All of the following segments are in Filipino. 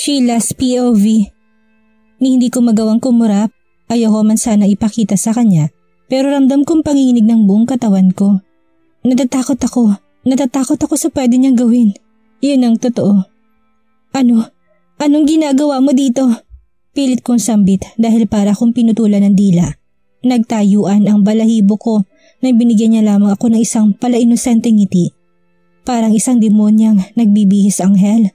Sheila's POV. Ni hindi ko magawang kumurap, ayoko man sana ipakita sa kanya, pero ramdam kong panginginig ng buong katawan ko. Natatakot ako sa pwede niyang gawin. Yun ang totoo. Anong ginagawa mo dito? Pilit kong sambit dahil para akong pinutulan ng dila. Nagtayuan ang balahibo ko na binigyan niya lamang ako ng isang pala-inosenteng ngiti. Parang isang demonyang nagbibihis anghel.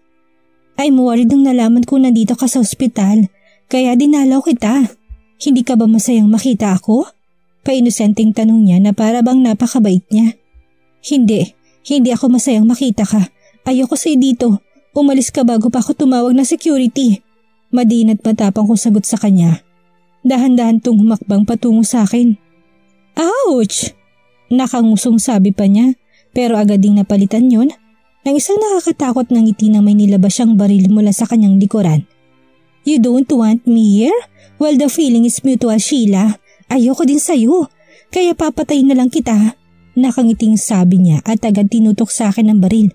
I'm worried nang nalaman ko nandito ka sa ospital, kaya dinalaw kita. Hindi ka ba masayang makita ako? Pa-inosenteng tanong niya na para bang napakabait niya. Hindi ako masayang makita ka. Ayoko sa'yo dito. Umalis ka bago pa ako tumawag ng security. Madina't matapang kong sagot sa kanya. Dahan-dahan tong humakbang patungo sa akin. Ouch! Nakangusong sabi pa niya, pero agad ding napalitan yon ng isang nakakatakot na ngiti na may nilabas siyang baril mula sa kanyang likuran. You don't want me here? Well, the feeling is mutual, Sheila. Ayoko din sa'yo, kaya papatayin na lang kita. Nakangiting sabi niya at agad tinutok sa akin ng baril.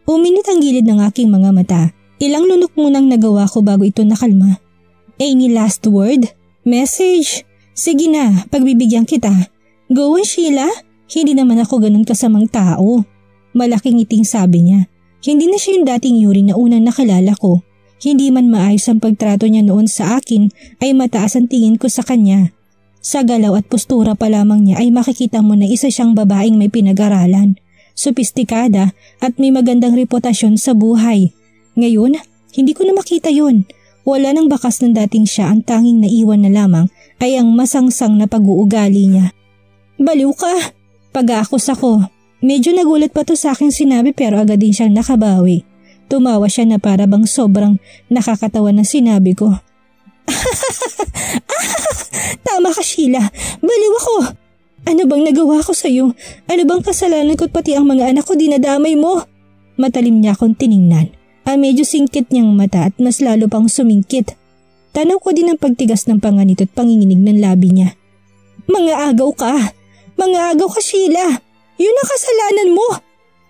Uminit ang gilid ng aking mga mata. Ilang lunok munang nagawa ko bago ito nakalma. Any last word? Message? Sige na, pagbibigyan kita. Go on, Sheila. Hindi naman ako ganun kasamang tao. Malaking ngiting sabi niya. Hindi na siya yung dating Yuri na unang nakilala ko. Hindi man maayos ang pagtrato niya noon sa akin ay mataas ang tingin ko sa kanya. Sa galaw at postura pa lamang niya ay makikita mo na isa siyang babaeng may pinag-aralan, sopistikada at may magandang reputasyon sa buhay. Ngayon, hindi ko na makita yun. Wala nang bakas ng dating siya, ang tanging naiwan na lamang ay ang masangsang na pag-uugali niya. Baliw ka! Pag-aakos ako. Medyo nagulat pa to sa aking sinabi pero agad din siyang nakabawi. Tumawa siya na para bang sobrang nakakatawa na sinabi ko. Tama ka, Sheila. Baliw ako. Ano bang nagawa ko sa'yo? Ano bang kasalanan ko't pati ang mga anak ko dinadamay mo? Matalim niya akong tiningnan. Ang medyo singkit niyang mata at mas lalo pang sumingkit. Tanaw ko din ang pagtigas ng panga nito at panginginig ng labi niya. Mga agaw ka! Mga agaw ka, Sheila! Yun ang kasalanan mo!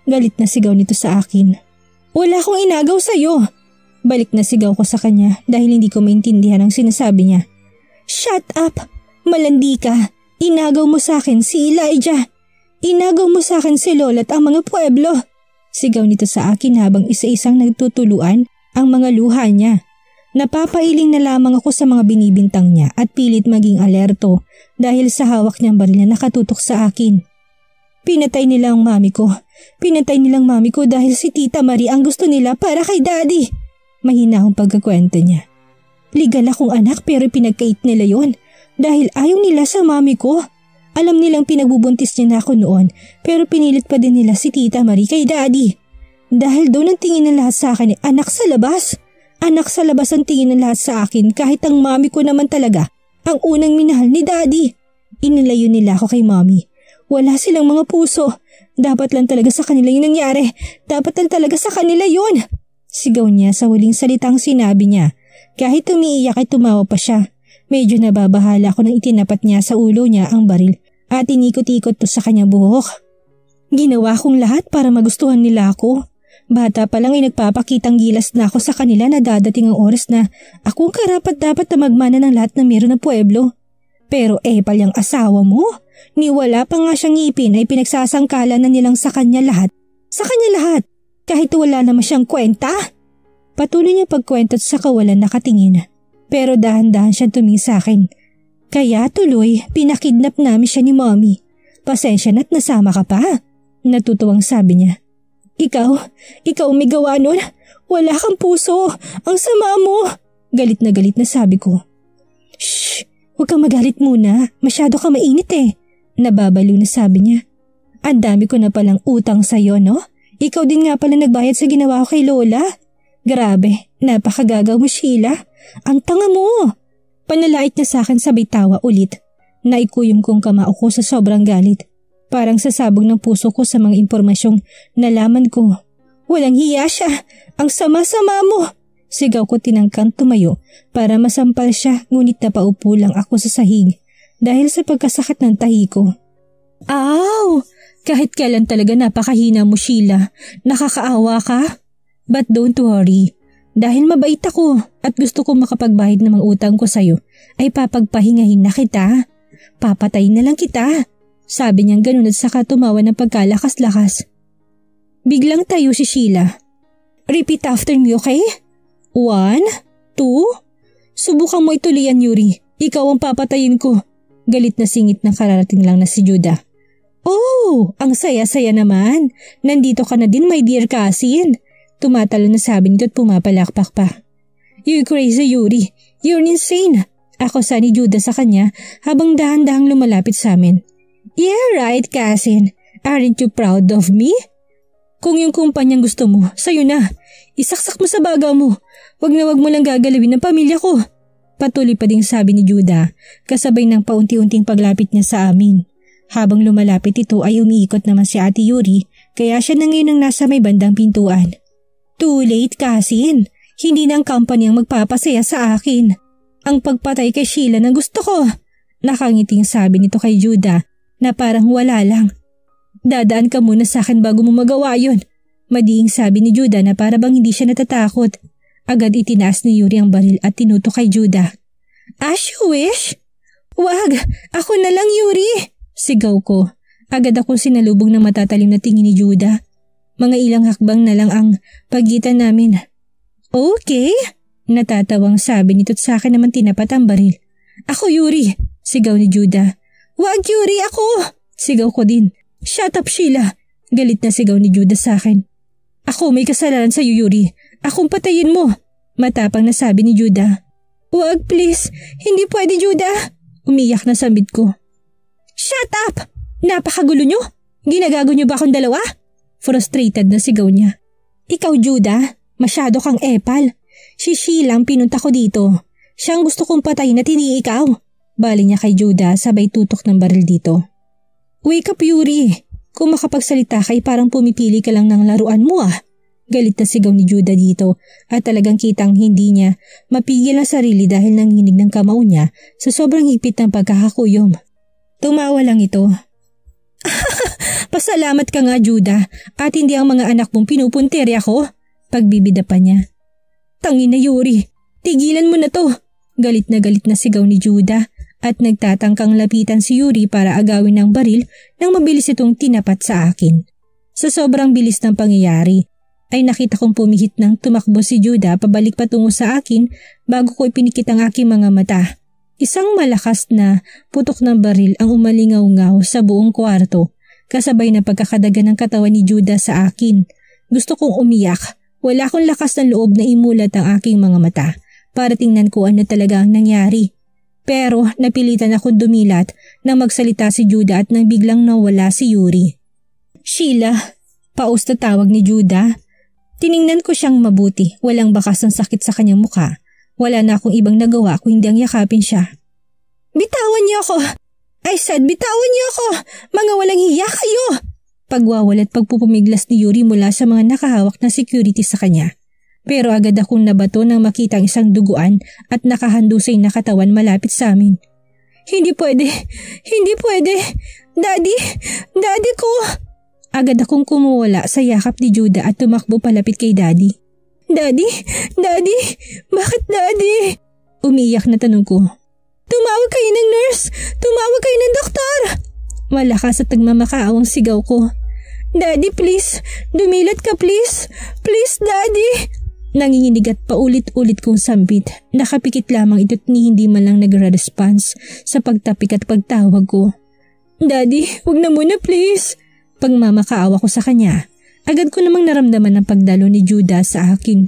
Galit na sigaw nito sa akin. Wala akong inagaw sa'yo! Balik na sigaw ko sa kanya dahil hindi ko maintindihan ang sinasabi niya. Shut up! Malandi ka! Inagaw mo sa akin si Elijah! Inagaw mo sa akin si Lola at ang mga pueblo! Sigaw nito sa akin habang isa-isang nagtutuluan ang mga luha niya. Napapailing na lamang ako sa mga binibintang niya at pilit maging alerto dahil sa hawak niyang baril na nakatutok sa akin. Pinatay nila ang mami ko. Pinatay nilang mami ko dahil si Tita Marie ang gusto nila para kay Daddy. Mahina akong pagkakwento niya. Legal akong anak pero pinagkait nila yon dahil ayaw nila sa mami ko. Alam nilang pinagbubuntis niya na ako noon pero pinilit pa din nila si Tita Marie kay Daddy. Dahil doon ang tingin ng lahat sa akin ay anak sa labas. Anak sa labas ang tingin ng lahat sa akin kahit ang mami ko naman talaga ang unang minahal ni Daddy. Inilayo nila ako kay mami. Wala silang mga puso. Dapat lang talaga sa kanila yung nangyari. Dapat lang talaga sa kanila yun. Sigaw niya sa huling salitang sinabi niya. Kahit umiiyak ay tumawa pa siya. Medyo nababahala ako nang itinapat niya sa ulo niya ang baril at inikot-ikot to sa kanyang buhok. Ginawa kong lahat para magustuhan nila ako. Bata pa lang ay nagpapakitang gilas na ako sa kanila na dadating ang oras na akong karapat-dapat na magmana ng lahat na meron ng pueblo. Pero epal yung asawa mo. Ni wala pa nga siyang ngipin ay pinagsasangkalan na nilang sa kanya lahat. Sa kanya lahat. Kahit wala naman siyang kwenta. Patuloy niya pagkwento sa kawalan nakatingin. Pero dahan-dahan siyang tumingin sa akin. Kaya tuloy, pinakidnap namin siya ni Mommy. Pasensya na't nasama ka pa. Natutuwang sabi niya. Ikaw may gawa nun. Wala kang puso. Ang sama mo. Galit na sabi ko. Shh! Huwag kang magalit muna. Masyado ka mainit eh. Nababaliw na sabi niya. Ang dami ko na palang utang sa'yo, no? Ikaw din nga pala nagbayad sa ginawa ko kay Lola. Grabe, napakagagaw mo, Sheila. Ang tanga mo. Panalait niya sa akin sabay tawa ulit. Naikuyom kong kamao ko sa sobrang galit. Parang sasabog ng puso ko sa mga impormasyong nalaman ko. Walang hiya siya. Ang sama-sama mo. Sigaw ko tinangkang tumayo para masampal siya ngunit napaupo lang ako sa sahig dahil sa pagkasakit ng tahi ko. Aw! Kahit kailan talaga napakahina mo, Sheila. Nakakaawa ka? But don't worry. Dahil mabait ako at gusto ko makapagbahid ng mga utang ko sa'yo, ay papagpahingahin na kita. Papatayin na lang kita. Sabi niyang ganun at saka tumawa ng pagkalakas-lakas. Biglang tayo si Sheila. Repeat after me, okay? 1, 2. Subukan mo ituloy yan, Yuri. Ikaw ang papatayin ko. Galit na singit ng kararating lang na si Judah. Oh, ang saya-saya naman. Nandito ka na din, my dear cousin. Tumatalo na sabi nito at pumapalakpak pa. You're crazy, Yuri. You're insane. Ako sa ni Judah sa kanya habang dahan-dahang lumalapit sa amin. Yeah, right, cousin. Aren't you proud of me? Kung yung kumpanyang gusto mo, sa'yo na. Isaksak mo sa baga mo. Wag na wag mo lang gagalawin ng pamilya ko. Patuloy pa ding sabi ni Judah, kasabay ng paunti-unting paglapit niya sa amin. Habang lumalapit ito ay umiikot naman si Ate Yuri, kaya siya na ngayon ang nasa may bandang pintuan. Too late, cousin. Hindi ng company ang magpapasaya sa akin. Ang pagpatay kay Sheila na gusto ko. Nakangiting sabi nito kay Judah na parang wala lang. Dadaan ka muna sa akin bago mo magawa yun. Madiing sabi ni Judah na para bang hindi siya natatakot. Agad itinaas ni Yuri ang baril at tinutok kay Judah. As you wish? Wag, ako na lang, Yuri. Sigaw ko. Agad akong sinalubong ng matatalim na tingin ni Judah. Mga ilang hakbang na lang ang pagitan namin. Okay? Natatawang sabi nito at sa akin naman tinapat ang baril. Ako, Yuri. Sigaw ni Judah. Wag, Yuri, ako. Sigaw ko din. Shut up, Sheila. Galit na sigaw ni Judah sa akin. Ako may kasalanan sa iyo, Yuri. Akong patayin mo. Matapang na sabi ni Judah. Wag, please. Hindi pwede, Judah. Umiyak na sambit ko. Shut up! Napakagulo nyo. Ginagago nyo ba akong dalawa? Frustrated na sigaw niya. Ikaw, Judah, masyado kang epal. Si Sheila ang pinunta ko dito. Siyang gusto kong patayin at hindi ikaw. Bali niya kay Judah sabay tutok ng baril dito. Wake up, Yuri. Kung makapagsalita kay parang pumipili ka lang ng laruan mo ah. Galit na sigaw ni Judah dito at talagang kitang hindi niya mapigil ang sarili dahil nanginig ng kamao niya sa sobrang higpit ng pagkakakuyom. Tumawa lang ito. Pasalamat ka nga, Judah, at hindi ang mga anak mong pinupuntirya ko. Pagbibida pa niya. Tangin na, Yuri. Tigilan mo na to. Galit na sigaw ni Judah at nagtatangkang lapitan si Yuri para agawin ng baril nang mabilis itong tinapat sa akin. Sa sobrang bilis ng pangyayari, ay nakita kong pumihit ng tumakbo si Judah pabalik patungo sa akin bago ko ipinikit ang aking mga mata. Isang malakas na putok ng baril ang umalingaw-ngaw sa buong kwarto, kasabay na pagkakadaga ng katawan ni Judah sa akin. Gusto kong umiyak. Wala akong lakas ng loob na imulat ang aking mga mata para tingnan ko ano talaga ang nangyari. Pero napilitan akong dumilat nang magsalita si Judah at nang biglang nawala si Yuri. Sheila, paus na tawag ni Judah. Tiningnan ko siyang mabuti, walang bakas ng sakit sa kanyang mukha. Wala na akong ibang nagawa kung hindi ang yakapin siya. Bitawan niyo ako! I said bitawan niyo ako! Mga walang hiya kayo! Pagwawala at pagpupumiglas ni Yuri mula sa mga nakahawak na security sa kanya. Pero agad akong nabato nang makita ang isang duguan at nakahandusay na katawan malapit sa amin. Hindi pwede! Hindi pwede! Daddy ko! Agad akong kumuwala sa yakap ni Judah at tumakbo palapit kay Daddy. Daddy! Bakit Daddy? Umiiyak na tanong ko. Tumawag kayo ng nurse! Tumawag kayo ng doktor! Malakas at nagmamakaawang sigaw ko. Daddy, please! Dumilat ka, please! Please, Daddy! Nanginginig at paulit-ulit kong sambit. Nakapikit lamang ito't hindi man lang nagre-response sa pagtapik at pagtawag ko. Daddy, wag na muna please! Pagmamakaawa ko sa kanya, agad ko namang naramdaman ang pagdalo ni Judah sa akin.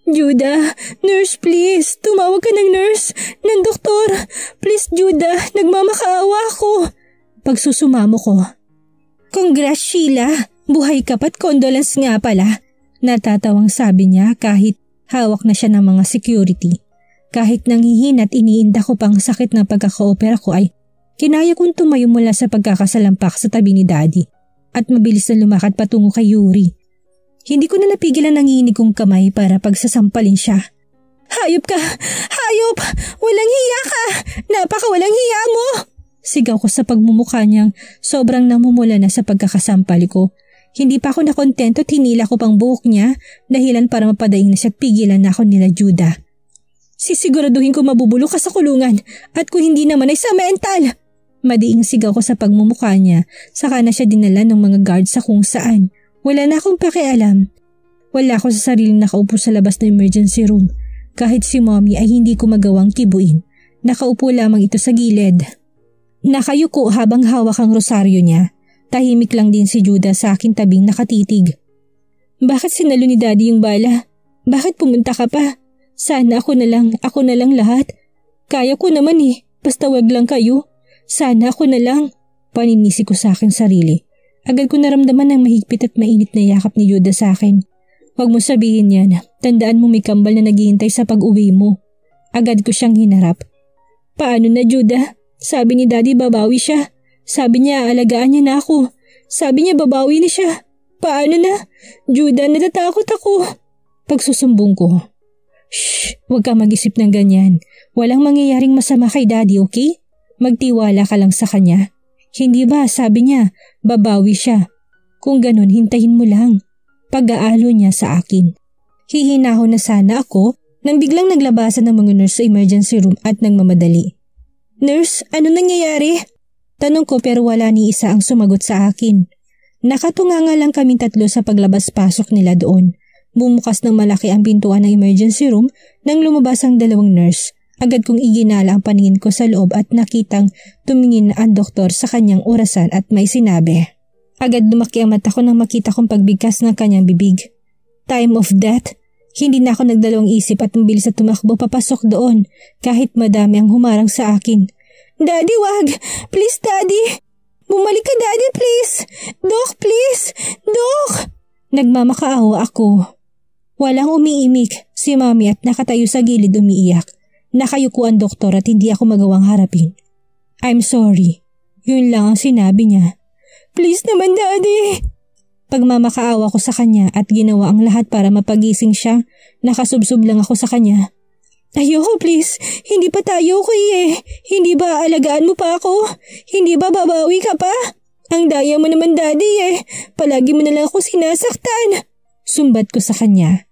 Judah, nurse please! Tumawag ka ng nurse! Ng doktor! Please Judah, nagmamakaawa ako! Pagsusumamo ko. Congrats Sheila! Buhay ka pa't condolence nga pala! Natatawang sabi niya kahit hawak na siya ng mga security. Kahit nanghihina at iniinda ko pang sakit na pagkaka-opera ko ay kinaya kong tumayo mula sa pagkakasalampak sa tabi ni Daddy at mabilis na lumakad patungo kay Yuri. Hindi ko na napigil ang nanginginig kong kamay para pagsasampalin siya. Hayop ka! Hayop! Walang hiya ka! Napakawalang hiya mo! Sigaw ko sa pagmumukha niyang sobrang namumula na sa pagkakasampal ko. Hindi pa ako nakontento at hinila ko pang buhok niya dahilan para mapadaing na siya at pigilan na ako nila Judah. Sisiguraduhin ko mabubulok ka sa kulungan at kung hindi naman ay sa mental. Madiing sigaw ko sa pagmumukha niya, saka na siya dinala ng mga guard sa kung saan. Wala na akong pakialam. Wala ako sa sariling nakaupo sa labas ng emergency room. Kahit si Mommy ay hindi ko magawang kibuin. Nakaupo lamang ito sa gilid. Nakayuko habang hawak ang rosaryo niya. Tahimik lang din si Judah sa aking tabing nakatitig. Bakit sinalo ni Daddy yung bala? Bakit pumunta ka pa? Sana ako na lang lahat. Kaya ko naman basta wag lang kayo. Sana ako na lang. Paninisi ko sa aking sarili. Agad ko naramdaman ang mahigpit at mainit na yakap ni Judah sa akin. Huwag mo sabihin yan. Tandaan mo may kambal na naghihintay sa pag-uwi mo. Agad ko siyang hinarap. Paano na Judah? Sabi ni Daddy babawi siya. Sabi niya aalagaan niya na ako. Sabi niya babawi na siya. Paano na? Judah, natatakot ako. Pagsusumbong ko. Shh! Huwag ka mag-isip ng ganyan. Walang mangyayaring masama kay Daddy, okay? Magtiwala ka lang sa kanya. Hindi ba, sabi niya, babawi siya. Kung ganun, hintayin mo lang. Pag-aalo niya sa akin. Hihinahon na sana ako nang biglang naglabasan ng mga nurse sa emergency room at nagmamadali. Nurse, ano nangyayari? Tanong ko pero wala ni isa ang sumagot sa akin. Nakatunganga lang kaming tatlo sa paglabas-pasok nila doon. Bumukas ng malaki ang pintuan ng emergency room nang lumabas ang dalawang nurse. Agad kong iginala ang paningin ko sa loob at nakitang tumingin na ang doktor sa kanyang orasan at may sinabi. Agad lumaki ang mata ko nang makita kong pagbigkas ng kanyang bibig. Time of death? Hindi na ako nagdalawang isip at mabilis na tumakbo papasok doon kahit madami ang humarang sa akin. Daddy, wag! Please, Daddy! Bumalik ka, Daddy, please! Doc, please! Doc! Nagmamakaawa ako. Walang umiimik si Mommy at nakatayo sa gilid umiiyak. Nakayuko ang doktor at hindi ako magawang harapin. I'm sorry. Yun lang ang sinabi niya. Please naman, Daddy! Pagmamakaawa ko sa kanya at ginawa ang lahat para mapagising siya, nakasubsob lang ako sa kanya. Ayoko please, hindi pa tayo Hindi ba alagaan mo pa ako? Hindi ba babawi ka pa? Ang daya mo naman Daddy Palagi mo na lang ako sinasaktan. Sumbat ko sa kanya.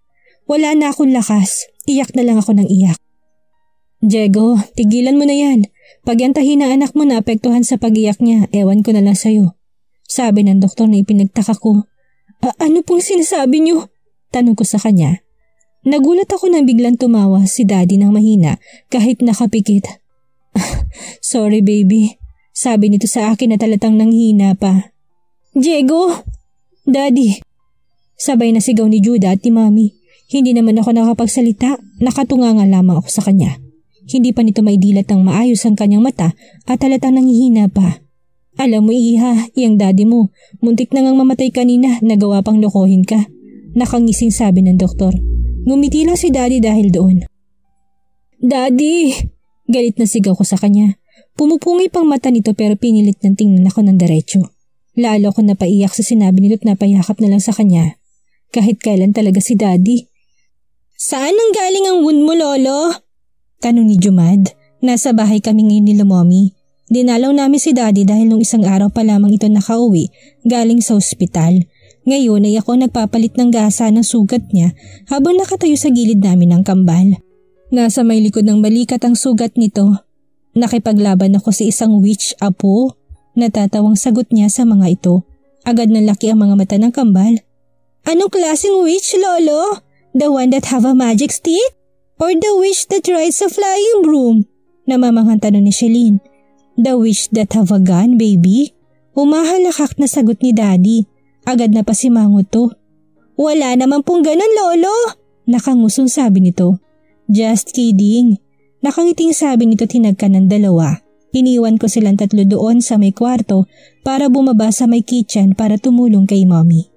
Wala na akong lakas, iyak na lang ako ng iyak. Diego, tigilan mo na yan. Pag yantahin na anak mo na apektuhan sa pag-iyak niya, ewan ko na lang sa'yo. Sabi ng doktor na ipinagtaka ko. Ano pong sinasabi niyo? Tanong ko sa kanya. Nagulat ako nang biglang tumawa si Daddy ng mahina kahit nakapikit. Sorry baby, sabi nito sa akin na talatang nanghina pa. Diego! Daddy! Sabay na sigaw ni Judah at ni Mommy. Hindi naman ako nakapagsalita, nakatunganga lamang ako sa kanya. Hindi pa nito maidilat ng maayos ang kanyang mata at halatang nanghihina pa. Alam mo Iha, iyang daddy mo, muntik na ngang mamatay kanina, nagawa pang lokohin ka. Nakangising sabi ng doktor. Ngumiti lang si Daddy dahil doon. Daddy! Galit na sigaw ko sa kanya. Pumupungi pang mata nito pero pinilit ng tingnan ako ng diretso. Lalo ko napaiyak sa sinabi nito at napayakap na lang sa kanya. Kahit kailan talaga si Daddy. Saan nang galing ang wound mo, Lolo? Tanong ni Jumad. Nasa bahay kami ngayon ni Mommy. Dinalaw namin si Daddy dahil nung isang araw pa lamang ito nakauwi galing sa ospital. Ngayon ay ako nagpapalit ng gasa ng sugat niya habang nakatayo sa gilid namin ng kambal. Nasa may likod ng balikat ang sugat nito. Nakipaglaban ako sa isang witch, apo. Natatawang sagot niya sa mga ito. Agad na laki ang mga mata ng kambal. Anong klaseng witch, Lolo? The one that have a magic stick? Or the witch that rides a flying broom? Namamanghan tanong ni Shelleen. The witch that have a gun, baby? Umahalakak na sagot ni Daddy. Agad na pasimangot to. Wala naman pong ganun, Lolo. Nakangusong sabi nito. Just kidding. Nakangiting sabi nito tinagka ng dalawa. Iniwan ko silang tatlo doon sa may kwarto para bumaba sa may kitchen para tumulong kay Mommy.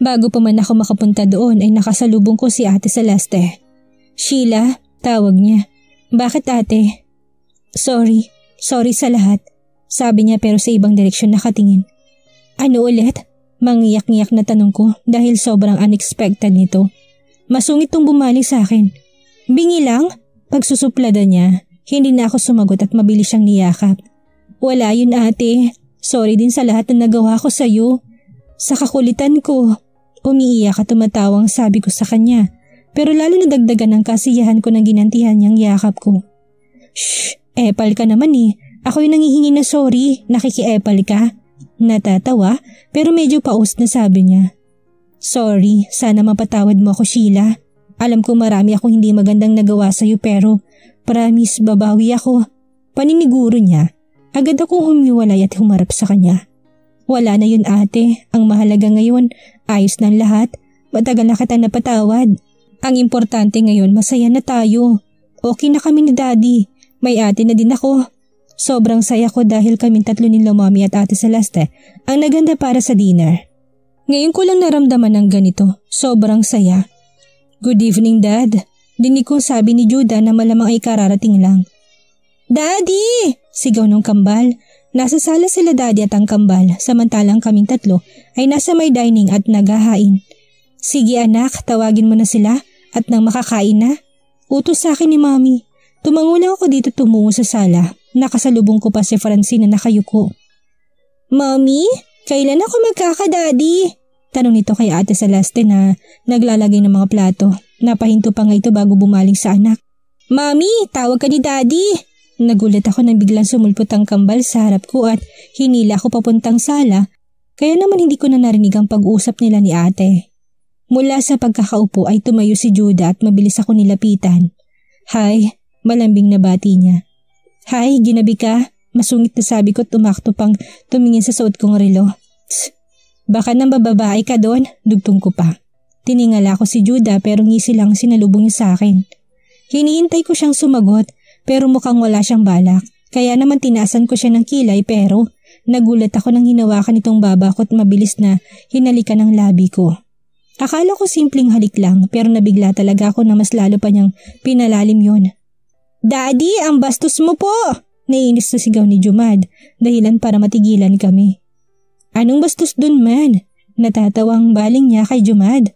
Bago pa man ako makapunta doon ay nakasalubong ko si Ate Celeste. Sheila, tawag niya. Bakit ate? Sorry sa lahat. Sabi niya pero sa ibang direksyon nakatingin. Ano ulit? Mangiyak-ngiyak na tanong ko dahil sobrang unexpected nito. Masungit tong bumalik sa akin. Bingi lang? Pagsusuplada niya, hindi na ako sumagot at mabilis siyang niyakap. Wala yun ate. Sorry din sa lahat na nagawa ko sa'yo. Sa kakulitan ko. Umiiyak at tumatawang sabi ko sa kanya, pero lalo nadagdagan ng kasiyahan ko nang ginantihan niyang yakap ko. Shh, epal ka naman eh. Ako yung nangihingi na sorry, nakiki-epal ka. Natatawa pero medyo paus na sabi niya. Sorry, sana mapatawad mo ako Sheila. Alam ko marami akong hindi magandang nagawa sa'yo pero promise babawi ako. Paniniguro niya. Agad akong humiwalay at humarap sa kanya. Wala na yun ate, ang mahalaga ngayon, ayos ng lahat, matagal na kitang napatawad. Ang importante ngayon masaya na tayo. Okay na kami ni daddy, may ate na din ako. Sobrang saya ko dahil kaming tatlo ni Mami at ate Celeste ang naganda para sa dinner. Ngayon ko lang naramdaman ng ganito, sobrang saya. Good evening dad, dinig kong sabi ni Judah na malamang ay kararating lang. Daddy! Sigaw ng kambal. Nasa sala sila daddy at ang kambal samantalang kaming tatlo ay nasa may dining at naghahain. Sige anak, tawagin mo na sila at nang makakain na. Utos sa akin ni Mami. Tumango lang ako dito tumungo sa sala. Nakasalubong ko pa si Francine na nakayuko. Mami? Kailan ako magkaka-daddy? Tanong nito kay ate Celeste na naglalagay ng mga plato. Napahinto pa nga ito bago bumaling sa anak. Mami, tawag ka ni daddy. Nagulat ako nang biglang sumulpot ang kambal sa harap ko at hinila ako papuntang sala. Kaya naman hindi ko na narinig ang pag-uusap nila ni ate. Mula sa pagkakaupo ay tumayo si Judah at mabilis ako nilapitan. Hi, malambing na bati niya. Hi, ginabi ka? Masungit na sabi ko at tumakto pang tumingin sa suot kong relo. Tss, baka nang bababae ka doon, dugtong ko pa. Tiningala ko si Judah pero ngisi lang sinalubong niya sa akin. Hinihintay ko siyang sumagot pero mukhang wala siyang balak. Kaya naman tinaasan ko siya ng kilay pero nagulat ako nang hinawakan itong baba ko at mabilis na hinalikan ng labi ko. Akala ko simpleng halik lang pero nabigla talaga ako na mas lalo pa niyang pinalalim yon. Daddy, ang bastos mo po! Naiinis na sigaw ni Jumad, dahilan para matigilan kami. Anong bastos dun man? Natatawang baling niya kay Jumad.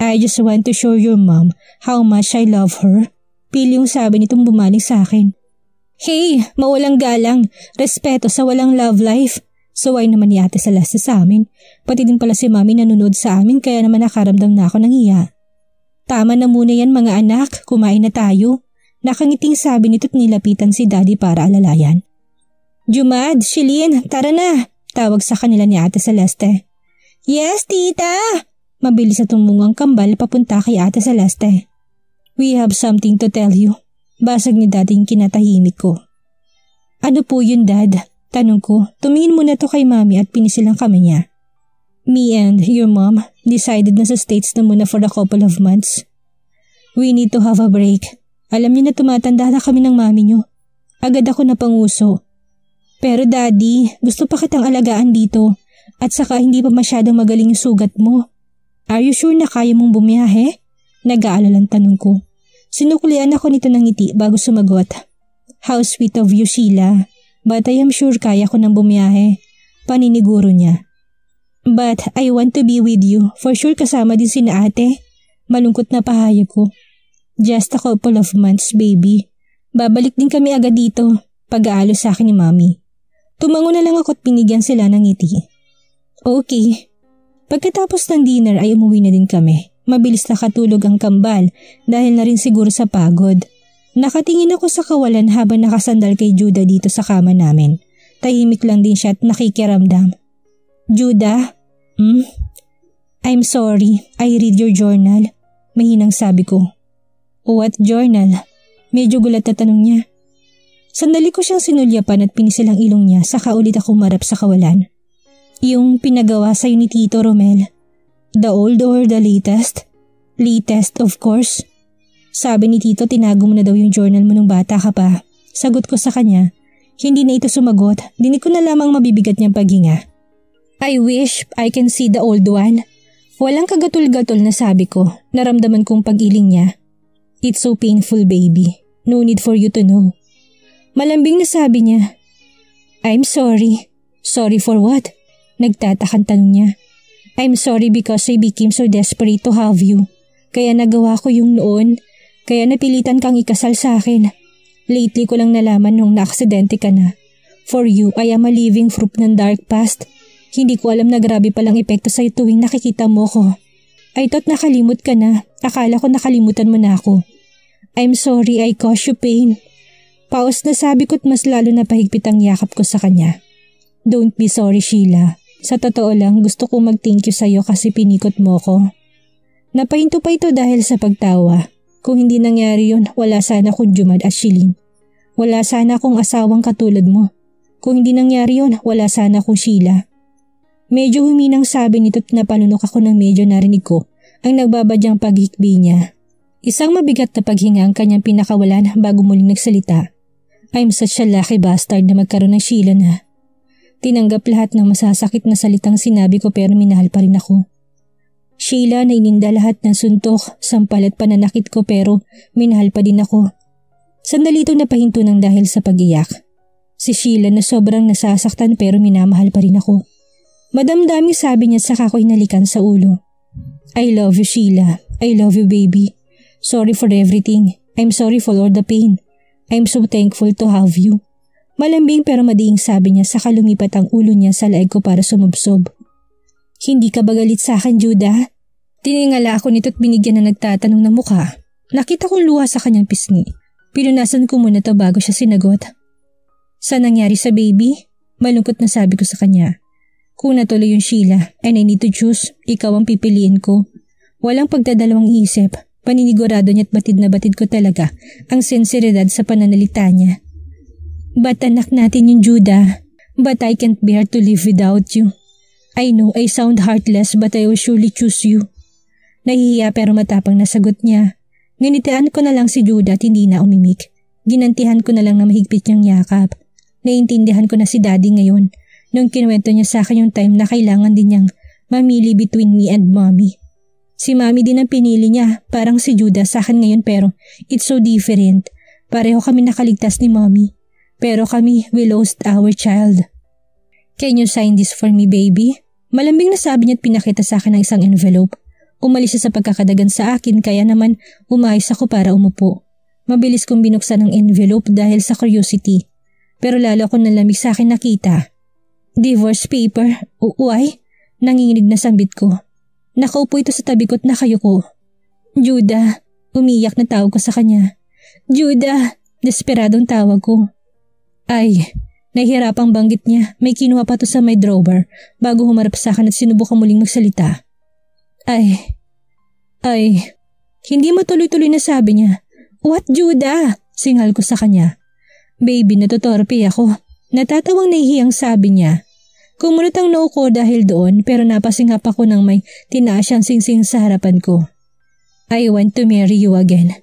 I just want to show your mom how much I love her. Pili yung sabi nitong bumaling sa akin. Hey, mawalang galang, respeto sa walang love life. Suway naman ni ate Celeste sa amin. Pati din pala si mami nanonood sa amin kaya naman nakaramdam na ako ng iya. Tama na muna yan mga anak, kumain na tayo. Nakangiting sabi nito't nilapitan si daddy para alalayan. Jumad, Shilin, tara na, tawag sa kanila ni ate Celeste. Yes, tita! Mabilis na tumungang kambal papunta kay ate Celeste. We have something to tell you. Basag ni daddy yung kinatahimik ko. Ano po yun dad? Tanong ko, tumingin muna to kay mami at pinisilang kami niya. Me and your mom decided na sa States na muna for a couple of months. We need to have a break. Alam niyo na tumatanda na kami ng mami niyo. Agad ako napanguso. Pero daddy, gusto pa kitang alagaan dito at saka hindi pa masyadong magaling yung sugat mo. Are you sure na kaya mong bumiyahe? Nag-aalalang tanong ko. Sinuklian ako nito ng ngiti bago sumagot. How sweet of you, Sheila. But I am sure kaya ko nang bumiyahe. Paniniguro niya. But I want to be with you. For sure kasama din si na ate. Malungkot na pahayag ko. Just a couple of months, baby. Babalik din kami agad dito. Pag-aalo sa akin ni mami. Tumango na lang ako at pinigyan sila ng ngiti. Okay. Pagkatapos ng dinner ay umuwi na din kami. Mabilis nakatulog ang kambal dahil na rin siguro sa pagod. Nakatingin ako sa kawalan habang nakasandal kay Judah dito sa kama namin. Tahimik lang din siya at nakikiramdam. Judah? I'm sorry, I read your journal. Mahinang sabi ko. What journal? Medyo gulat na tanong niya. Sandali ko siyang sinulyapan at pinisilang ilong niya saka ulit ako marap sa kawalan. Yung pinagawa sa'yo ni Tito Romel. The old or the latest? Latest, of course. Sabi ni Tito tinago mo na daw yung journal mo nung bata ka pa. Sagot ko sa kanya. Hindi na ito sumagot. Dinig ko na lamang mabibigat niyang paghinga. I wish I can see the old one. Walang kagatul-gatul na sabi ko. Naramdaman kong pag-iling niya. It's so painful, baby. No need for you to know. Malambing na sabi niya. I'm sorry. Sorry for what? Nagtatakang tanong niya. I'm sorry because I became so desperate to have you. Kaya nagawa ko yung noon. Kaya napilitan kang ikasal sa akin. Lately ko lang nalaman nung naaksidente ka na. For you, I am a living proof ng dark past. Hindi ko alam na grabe palang epekto sa'yo tuwing nakikita mo ko. I thought nakalimot ka na. Akala ko nakalimutan mo na ako. I'm sorry I caused you pain. Paus na sabi ko't mas lalo na pahigpit ang yakap ko sa kanya. Don't be sorry, Sheila. Sa totoo lang, gusto ko mag-thank you sa'yo kasi pinikot mo ko. Napahinto pa ito dahil sa pagtawa. Kung hindi nangyari yun, wala sana akong Jumad at Shilin. Wala sana akong asawang katulad mo. Kung hindi nangyari yun, wala sana akong Sheila. Medyo huminang sabi nito't napalunok ako ng medyo narinig ko ang nagbabadyang paghikbi niya. Isang mabigat na paghinga ang kanyang pinakawalan bago muling nagsalita. I'm such a lucky bastard na magkaroon ng Sheila na. Tinanggap lahat ng masasakit na salitang sinabi ko pero minahal pa rin ako. Sheila na ininda lahat ng suntok, sampal at pananakit ko pero minahal pa din ako. Sandali itong napahinto ng dahil sa pag-iyak. Si Sheila na sobrang nasasaktan pero minamahal pa rin ako. Madamdaming sabi niya saka ko hinalikan sa ulo. I love you, Sheila. I love you, baby. Sorry for everything. I'm sorry for all the pain. I'm so thankful to have you. Malambing pero madiing sabi niya saka lumipat ang ulo niya sa laig ko para sumubsob. Hindi ka ba galit sa akin, Judah? Tiningala ako nito't binigyan na nagtatanong na mukha. Nakita kong luha sa kanyang pisngi. Pinunasan ko muna to bago siya sinagot. Sa nangyari sa baby? Malungkot na sabi ko sa kanya. Kung natuloy yung Sheila and I need to choose, ikaw ang pipiliin ko. Walang pagdadalawang isip, paninigurado niya at batid na batid ko talaga ang sinseridad sa pananalita niya. But anak natin yung Judah, but I can't bear to live without you. I know I sound heartless but I will surely choose you. Nahihiya pero matapang na sagot niya. Nginitian ko na lang si Judah at hindi na umimik. Ginantihan ko na lang na mahigpit niyang yakap. Naiintindihan ko na si Daddy ngayon. Nung kinuwento niya sa akin yung time na kailangan din niyang mamili between me and Mommy. Si Mommy din ang pinili niya, parang si Judah sa akin ngayon pero it's so different. Pareho kami nakaligtas ni Mommy. Pero kami, we lost our child. Can you sign this for me, baby? Malambing na sabi niya at pinakita sa akin ang isang envelope. Umalis siya sa pagkakadagan sa akin kaya naman umayos ako para umupo. Mabilis kong binuksan ang envelope dahil sa curiosity. Pero lalo akong nalamig sa akin nakita. Divorce paper? Why? Nanginginig na sambit ko. Nakaupo ito sa tabi ko't nakayuko. Judah, umiyak na tawag ko sa kanya. Judah, desperadong tawag ko. Ay, nahihirapang banggit niya. May kinuha pa to sa my drawer bago humarap sa akin at sinubukan muling magsalita. Ay, hindi matuloy-tuloy na sabi niya. What, Judah? Singal ko sa kanya. Baby, natutorpe ako. Natatawang nahihiyang sabi niya. Kumunot ang noo ko dahil doon pero napasingap ako ng may tinaas siyang singsing sa harapan ko. I want to marry you again.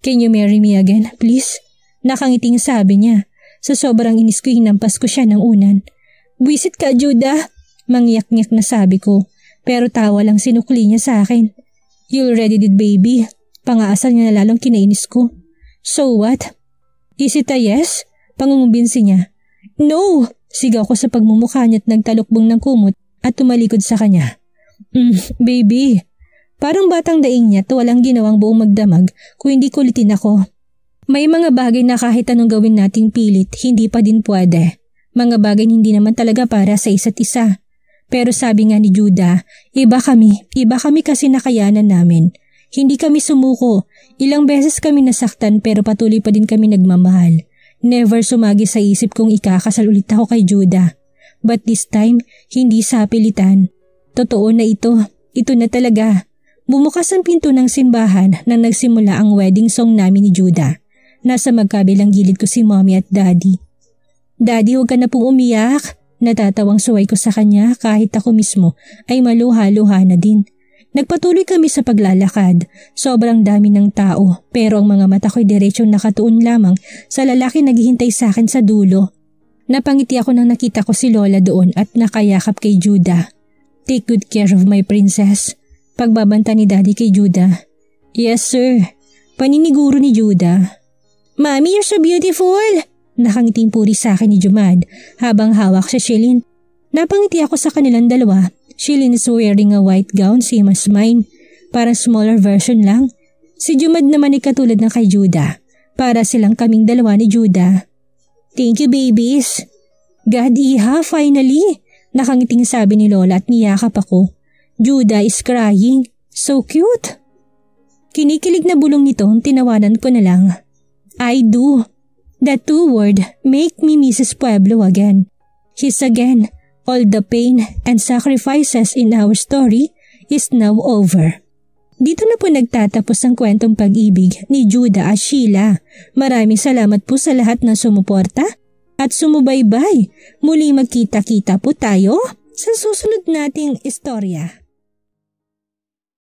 Can you marry me again, please? Nakangiting sabi niya. Sa sobrang inis ko hinampas ko siya ng unan. Buwisit ka, Judah! Mangyak-ngyak na sabi ko. Pero tawa lang sinukli niya sa akin. You already did, baby. Pangaasal niya na lalong kinainis ko. So what? Is it a yes? Pangungumbinsi niya. No! Sigaw ko sa pagmumukha niya at nagtalukbong ng kumot at tumalikod sa kanya. Baby. Parang batang daing niya at walang ginawang buong magdamag kung hindi kulitin ako. May mga bagay na kahit anong gawin nating pilit, hindi pa din pwede. Mga bagay hindi naman talaga para sa isa't isa. Pero sabi nga ni Judah, iba kami kasi nakayanan namin. Hindi kami sumuko. Ilang beses kami nasaktan pero patuloy pa din kami nagmamahal. Never sumagi sa isip kong ikakasal ulit ako kay Judah. But this time, hindi sa pilitan. Totoo na ito. Ito na talaga. Bumukas ang pinto ng simbahan nang nagsimula ang wedding song namin ni Judah. Nasa magkabilang gilid ko si Mommy at Daddy. Daddy, huwag ka na pong umiyak. Natatawang suway ko sa kanya kahit ako mismo ay maluha-luha na din. Nagpatuloy kami sa paglalakad. Sobrang dami ng tao pero ang mga mata ko'y diretsong nakatuon lamang sa lalaki naghihintay sa akin sa dulo. Napangiti ako nang nakita ko si Lola doon at nakayakap kay Judah. Take good care of my princess. Pagbabanta ni Daddy kay Judah. Yes sir. Paniniguro ni Judah. Mommy, you're so beautiful! Nakangiting puri sa akin ni Jumad habang hawak sa Shilin. Napangiti ako sa kanilang dalawa. Shilin is wearing a white gown same as mine. Parang smaller version lang. Si Jumad naman ay katulad ng kay Judah. Para silang kaming dalawa ni Judah. Thank you, babies. God, Iha, finally. Nakangiting sabi ni Lola at niyakap ako. Judah is crying. So cute. Kinikilig na bulong nito, tinawanan ko na lang. I do. That two word make me Mrs. Pueblo again. She's again. All the pain and sacrifices in our story is now over. Dito na po nagtatapos ang kwentong pag-ibig ni Judah at Sheila. Maraming salamat po sa lahat na sumuporta at sumubaybay. Muli magkita-kita po tayo sa susunod nating istorya.